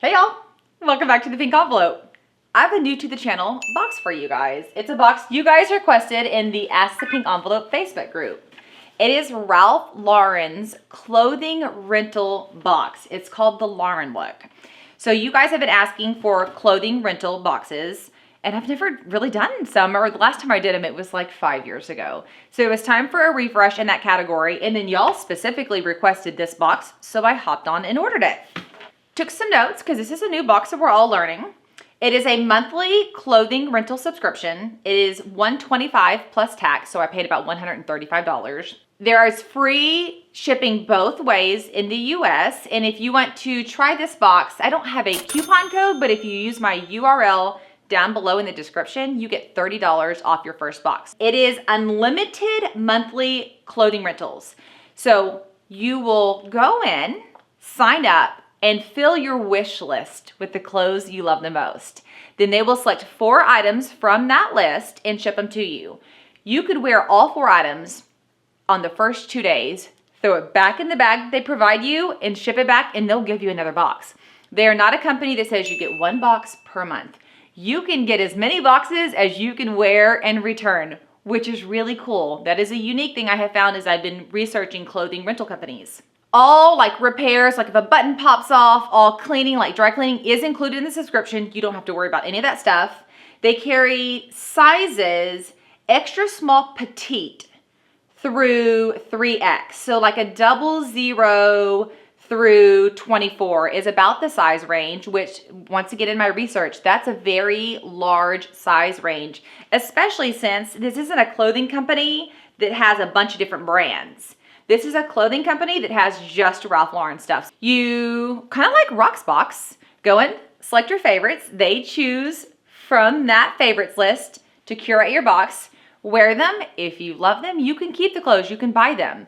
Hey y'all, welcome back to the pink envelope. I have a new to the channel box for you guys. It's a box you guys requested in the Ask the Pink Envelope Facebook group. It is Ralph Lauren's clothing rental box. It's called the Lauren look. So you guys have been asking for clothing rental boxes, and I've never really done some, or the last time I did them, it was like 5 years ago. So it was time for a refresh in that category, and then y'all specifically requested this box, so I hopped on and ordered it. Took some notes because this is a new box that we're all learning. It is a monthly clothing rental subscription. It is $125 plus tax, so I paid about $135. There is free shipping both ways in the US, and if you want to try this box, I don't have a coupon code, but if you use my URL down below in the description, you get $30 off your first box. It is unlimited monthly clothing rentals. So you will go in, sign up, and fill your wish list with the clothes you love the most. Then they will select 4 items from that list and ship them to you. You could wear all 4 items on the first 2 days, throw it back in the bag they provide you, and ship it back, and they'll give you another box. They are not a company that says you get 1 box per month. You can get as many boxes as you can wear and return, which is really cool. That is a unique thing I have found as I've been researching clothing rental companies. All like repairs, like if a button pops off, all cleaning, like dry cleaning is included in the subscription. You don't have to worry about any of that stuff. They carry sizes extra small petite through 3X. So like a 00 through 24 is about the size range, which once again in my research, that's a very large size range, especially since this isn't a clothing company that has a bunch of different brands. This is a clothing company that has just Ralph Lauren stuff. You kind of like Rocksbox, go in, select your favorites. They choose from that favorites list to curate your box. Wear them. If you love them, you can keep the clothes. You can buy them.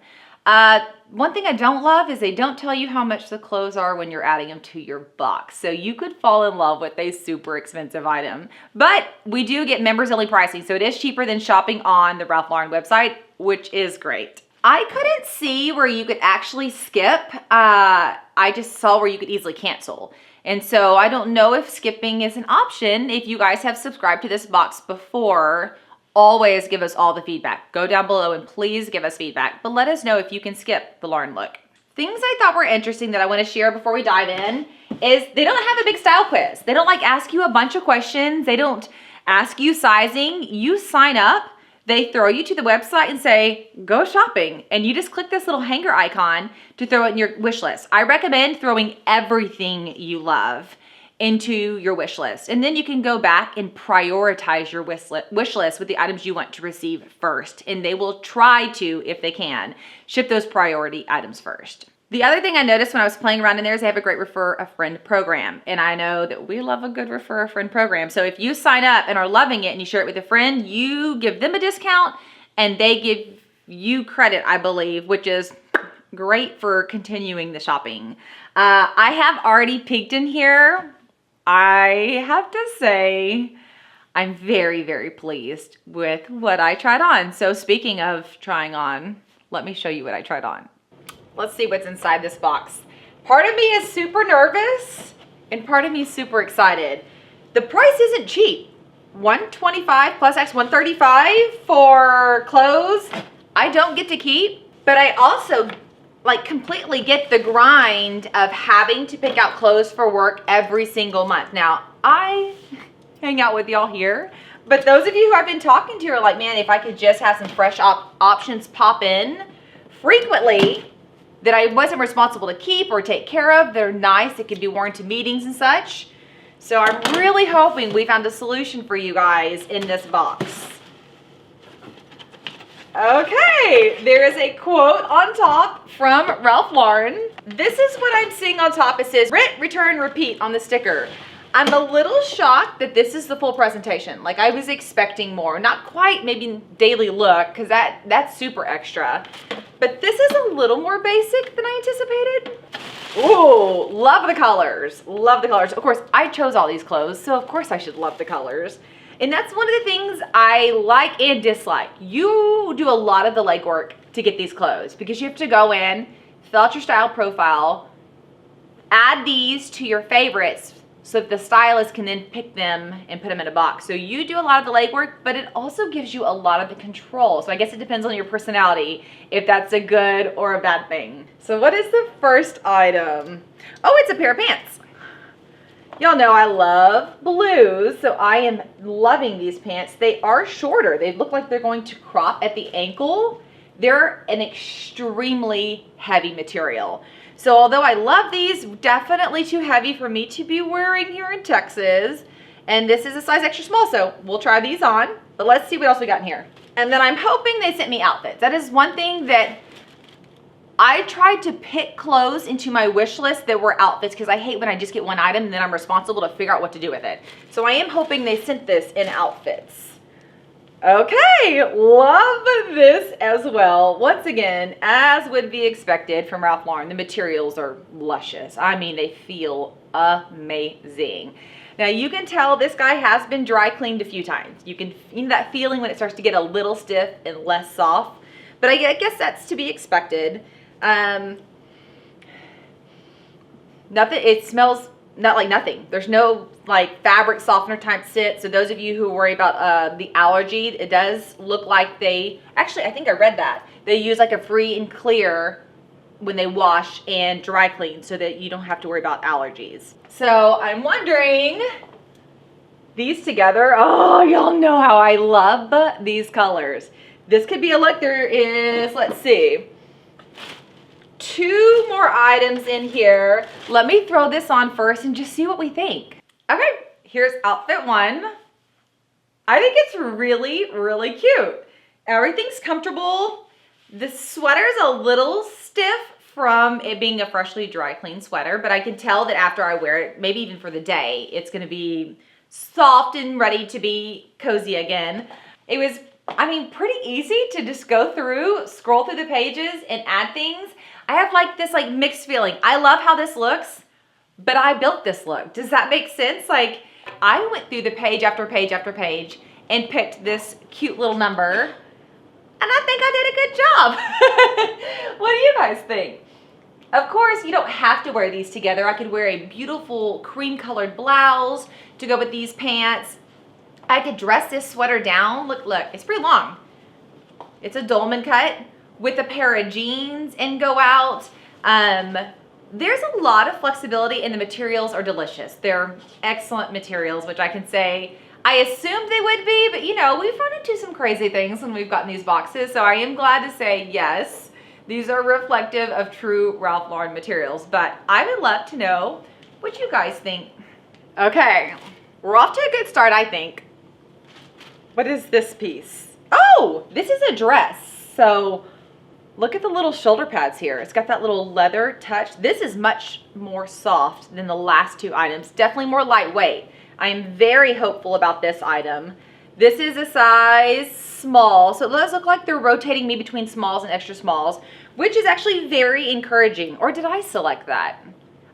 One thing I don't love is they don't tell you how much the clothes are when you're adding them to your box. So you could fall in love with a super expensive item. But we do get members only pricing, so it is cheaper than shopping on the Ralph Lauren website, which is great. I couldn't see where you could actually skip. I just saw where you could easily cancel. And so I don't know if skipping is an option. If you guys have subscribed to this box before, always give us all the feedback. Go down below and please give us feedback. But let us know if you can skip the Lauren look. Things I thought were interesting that I want to share before we dive in is they don't have a big style quiz. They don't like ask you a bunch of questions. They don't ask you sizing. You sign up. They throw you to the website and say, go shopping. And you just click this little hanger icon to throw it in your wish list. I recommend throwing everything you love into your wish list. And then you can go back and prioritize your wish list with the items you want to receive first. And they will try to, if they can, ship those priority items first. The other thing I noticed when I was playing around in there is they have a great Refer a Friend program. And I know that we love a good Refer a Friend program. So if you sign up and are loving it and you share it with a friend, you give them a discount and they give you credit, I believe, which is great for continuing the shopping. I have already peeked in here. I have to say, I'm very, very pleased with what I tried on. So speaking of trying on, let me show you what I tried on. Let's see what's inside this box. Part of me is super nervous and part of me is super excited. The price isn't cheap. $125 plus X, $135 for clothes. I don't get to keep, but I also like completely get the grind of having to pick out clothes for work every single month. Now, I hang out with y'all here, but those of you who I've been talking to are like, man, if I could just have some fresh options pop in frequently that I wasn't responsible to keep or take care of. They're nice. It could be worn to meetings and such. So I'm really hoping we found a solution for you guys in this box. Okay, there is a quote on top from Ralph Lauren. This is what I'm seeing on top. It says, rent, return, repeat on the sticker. I'm a little shocked that this is the full presentation. Like I was expecting more. Not quite maybe daily look, because that's super extra. But this is a little more basic than I anticipated. Ooh, love the colors. Love the colors. Of course, I chose all these clothes, so of course I should love the colors. And that's one of the things I like and dislike. You do a lot of the legwork to get these clothes because you have to go in, fill out your style profile, add these to your favorites so that the stylist can then pick them and put them in a box. So you do a lot of the legwork, but it also gives you a lot of the control. So I guess it depends on your personality if that's a good or a bad thing. So what is the first item? Oh, it's a pair of pants. Y'all know I love blues, so I am loving these pants. They are shorter. They look like they're going to crop at the ankle. They're an extremely heavy material. So although I love these, definitely too heavy for me to be wearing here in Texas. And this is a size extra small, so we'll try these on. But let's see what else we got in here. And then I'm hoping they sent me outfits. That is one thing that I tried to pick clothes into my wish list that were outfits, because I hate when I just get one item and then I'm responsible to figure out what to do with it. So I am hoping they sent this in outfits. Okay, love this as well. Once again, as would be expected from Ralph Lauren, the materials are luscious. I mean, they feel amazing. Now you can tell this guy has been dry cleaned a few times. You can feel that feeling when it starts to get a little stiff and less soft, but I guess that's to be expected. Nothing, it smells not like nothing. There's no like fabric softener type scent. So those of you who worry about the allergy, it does look like they, actually I think I read that. They use like a free and clear when they wash and dry clean so that you don't have to worry about allergies. So I'm wondering, these together, oh, y'all know how I love these colors. This could be a look. There is, let's see, 2 more items in here. Let me throw this on first and just see what we think. Okay, here's outfit 1. I think it's really, really cute. Everything's comfortable. The sweater's a little stiff from it being a freshly dry clean sweater, but I can tell that after I wear it, maybe even for the day, it's gonna be soft and ready to be cozy again. It was, I mean, pretty easy to just go through, scroll through the pages and add things. I have like this like mixed feeling. I love how this looks, but I built this look. Does that make sense? Like, I went through the page after page after page and picked this cute little number, and I think I did a good job. What do you guys think? Of course, you don't have to wear these together. I could wear a beautiful cream colored blouse to go with these pants. I could dress this sweater down. Look, it's pretty long. It's a dolman cut with a pair of jeans and go out. There's a lot of flexibility and the materials are delicious. They're excellent materials, which I can say I assumed they would be, but you know, we've run into some crazy things when we've gotten these boxes. So I am glad to say, yes, these are reflective of true Ralph Lauren materials, but I would love to know what you guys think. Okay, we're off to a good start, I think. What is this piece? Oh, this is a dress. So look at the little shoulder pads here. It's got that little leather touch. This is much more soft than the last 2 items. Definitely more lightweight. I am very hopeful about this item. This is a size small, so it does look like they're rotating me between smalls and extra smalls, which is actually very encouraging. Or did I select that?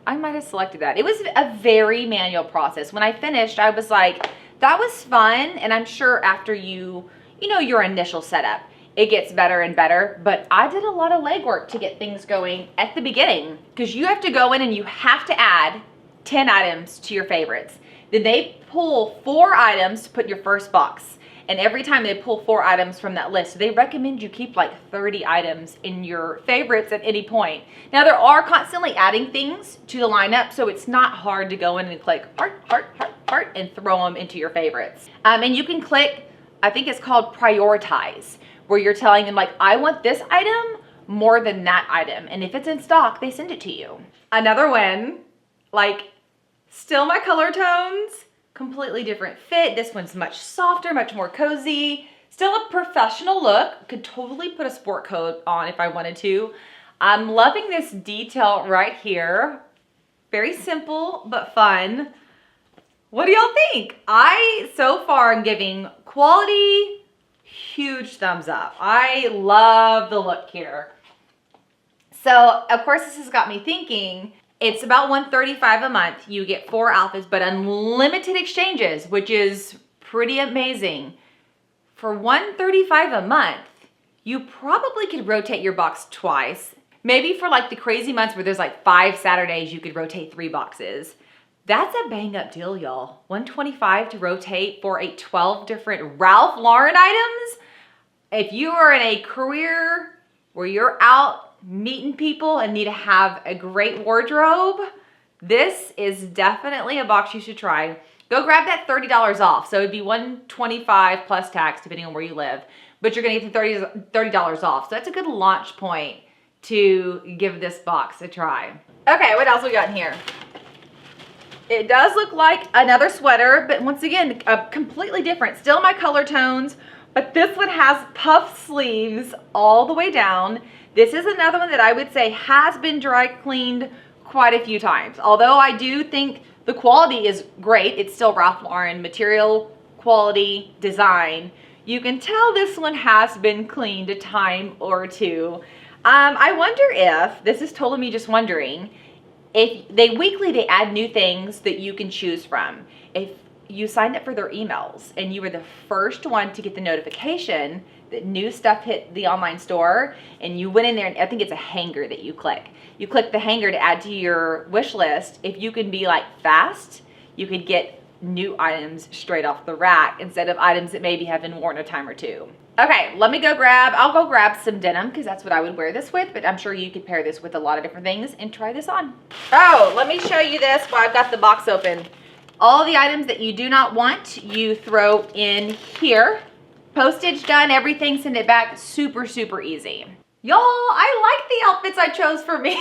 I might have selected that. It was a very manual process. When I finished, I was like, that was fun, and I'm sure after you know, your initial setup, it gets better and better, but I did a lot of legwork to get things going at the beginning, because you have to go in and you have to add 10 items to your favorites. Then they pull 4 items to put in your first box, and every time they pull 4 items from that list, they recommend you keep like 30 items in your favorites at any point. Now there are constantly adding things to the lineup, so it's not hard to go in and click heart, heart, heart, heart, and throw them into your favorites. And you can click, I think it's called prioritize, where you're telling them like, I want this item more than that item. And if it's in stock, they send it to you. Another win, like still my color tones, completely different fit. This one's much softer, much more cozy. Still a professional look. Could totally put a sport coat on if I wanted to. I'm loving this detail right here. Very simple, but fun. What do y'all think? I, so far, am giving quality, huge thumbs up. I love the look here. So, of course, this has got me thinking, it's about $135 a month. You get 4 outfits, but unlimited exchanges, which is pretty amazing. For $135 a month, you probably could rotate your box twice. Maybe for like the crazy months where there's like 5 Saturdays, you could rotate 3 boxes. That's a bang up deal, y'all. $125 to rotate for 12 different Ralph Lauren items. If you are in a career where you're out meeting people and need to have a great wardrobe, this is definitely a box you should try. Go grab that $30 off. So it'd be $125 plus tax depending on where you live, but you're gonna get the $30 off. So that's a good launch point to give this box a try. Okay, what else we got in here? It does look like another sweater, but once again, completely different. Still my color tones, but this one has puff sleeves all the way down. This is another one that I would say has been dry cleaned quite a few times. Although I do think the quality is great. It's still Ralph Lauren material, quality, design. You can tell this one has been cleaned a time or two. I wonder if, this is totally me just wondering, if they add new things that you can choose from. If you signed up for their emails and you were the first one to get the notification that new stuff hit the online store, and you went in there, and I think it's a hanger that you click. You click the hanger to add to your wish list. If you can be like fast, you could get new items straight off the rack instead of items that maybe have been worn a time or two. Okay, I'll go grab some denim because that's what I would wear this with, but I'm sure you could pair this with a lot of different things and try this on. Oh, let me show you this while I've got the box open. All the items that you do not want, you throw in here. Postage done, everything, send it back, super, super easy. Y'all, I like the outfits I chose for me.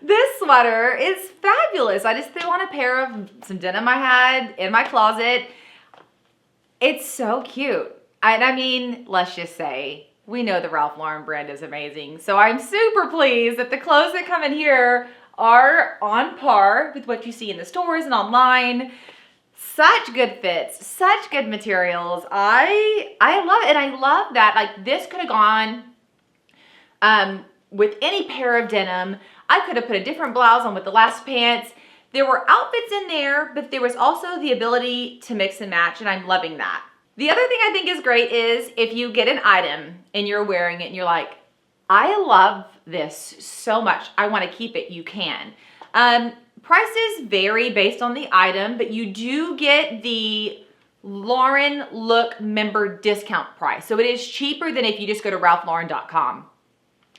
This sweater is fabulous. I just threw on a pair of some denim I had in my closet. It's so cute. And I mean, let's just say, we know the Ralph Lauren brand is amazing. So I'm super pleased that the clothes that come in here are on par with what you see in the stores and online. Such good fits, such good materials. I love it, and I love that, like, this could have gone with any pair of denim. I could have put a different blouse on with the last pants. There were outfits in there, but there was also the ability to mix and match, and I'm loving that. The other thing I think is great is if you get an item and you're wearing it and you're like, I love this so much, I want to keep it, you can. Prices vary based on the item, but you do get the Lauren Look member discount price. So it is cheaper than if you just go to ralphlauren.com.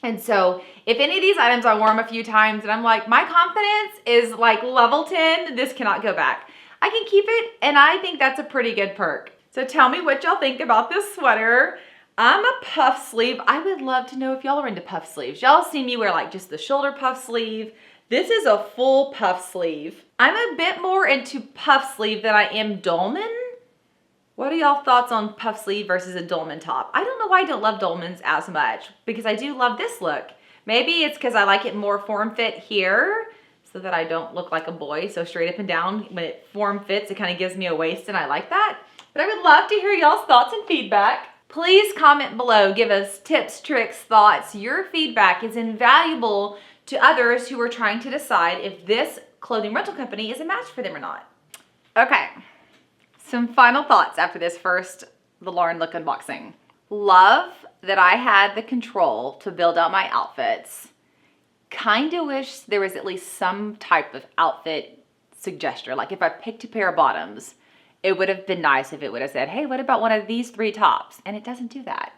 And so if any of these items I wore them a few times and I'm like, my confidence is like level 10, this cannot go back. I can keep it, and I think that's a pretty good perk. So tell me what y'all think about this sweater. I'm a puff sleeve. I would love to know if y'all are into puff sleeves. Y'all see me wear like just the shoulder puff sleeve. This is a full puff sleeve. I'm a bit more into puff sleeve than I am dolman. What are y'all thoughts on puff sleeve versus a dolman top? I don't know why I don't love dolmans as much, because I do love this look. Maybe it's because I like it more form fit here so that I don't look like a boy, so straight up and down. When it form fits, it kind of gives me a waist, and I like that. But I would love to hear y'all's thoughts and feedback. Please comment below, give us tips, tricks, thoughts. Your feedback is invaluable to others who are trying to decide if this clothing rental company is a match for them or not. Okay, some final thoughts after this the Lauren Look unboxing. Love that I had the control to build out my outfits. Kind of wish there was at least some type of outfit suggestion. Like if I picked a pair of bottoms, it would have been nice if it would have said, hey, what about one of these 3 tops? And it doesn't do that.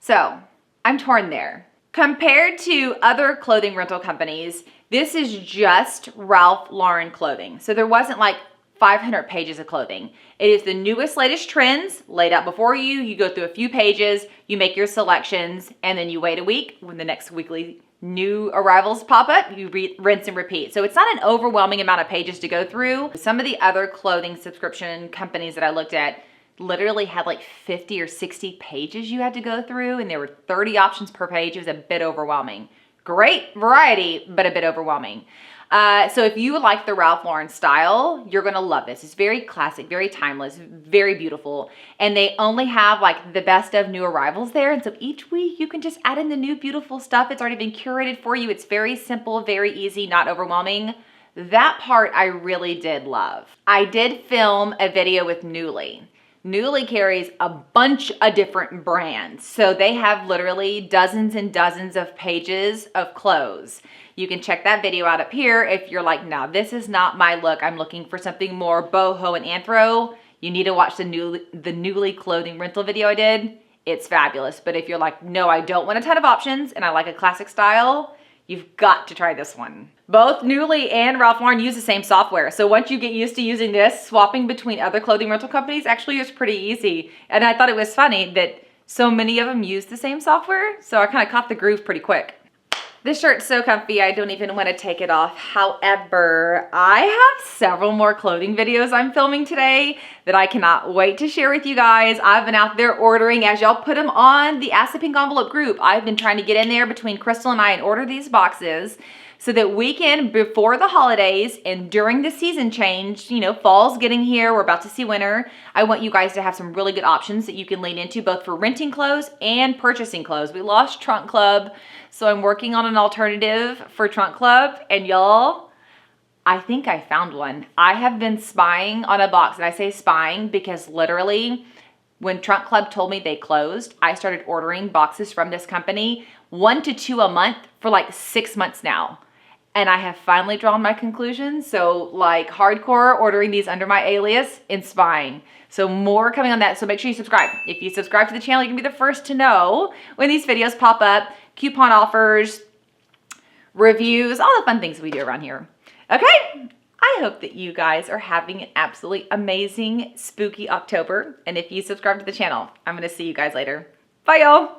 So I'm torn there. Compared to other clothing rental companies, this is just Ralph Lauren clothing. So there wasn't like 500 pages of clothing. It is the newest, latest trends laid out before you. You go through a few pages, you make your selections, and then you wait a week. When the next weekly new arrivals pop up, you rinse and repeat. So it's not an overwhelming amount of pages to go through. Some of the other clothing subscription companies that I looked at literally had like 50 or 60 pages you had to go through, and there were 30 options per page. It was a bit overwhelming. Great variety, but a bit overwhelming. So if you like the Ralph Lauren style, you're gonna love this. It's very classic, very timeless, very beautiful. And they only have like the best of new arrivals there. And so each week you can just add in the new beautiful stuff. It's already been curated for you. It's very simple, very easy, not overwhelming. That part I really did love. I did film a video with Newly. Nuuly carries a bunch of different brands. So they have literally dozens and dozens of pages of clothes. You can check that video out up here if you're like, no, this is not my look. I'm looking for something more boho and anthro. You need to watch the Nuuly clothing rental video I did. It's fabulous. But if you're like, no, I don't want a ton of options and I like a classic style, you've got to try this one. Both Nuuly and Ralph Lauren use the same software. So once you get used to using this, swapping between other clothing rental companies actually is pretty easy. And I thought it was funny that so many of them use the same software. So I kind of caught the groove pretty quick. This shirt's so comfy, I don't even want to take it off. However, I have several more clothing videos I'm filming today that I cannot wait to share with you guys. I've been out there ordering as y'all put them on the Ask the Pink Envelope group. I've been trying to get in there between Crystal and I and order these boxes so that we can, before the holidays and during the season change, you know, fall's getting here, we're about to see winter. I want you guys to have some really good options that you can lean into both for renting clothes and purchasing clothes. We lost Trunk Club, so I'm working on an alternative for Trunk Club, and y'all, I think I found one. I have been spying on a box, and I say spying because literally when Trunk Club told me they closed, I started ordering boxes from this company, 1 to 2 a month for like 6 months now. And I have finally drawn my conclusions. So like hardcore ordering these under my alias and spying. So more coming on that. So make sure you subscribe. If you subscribe to the channel, you can be the first to know when these videos pop up, coupon offers, reviews, all the fun things we do around here. Okay. I hope that you guys are having an absolutely amazing, spooky October. And if you subscribe to the channel, I'm going to see you guys later. Bye, y'all.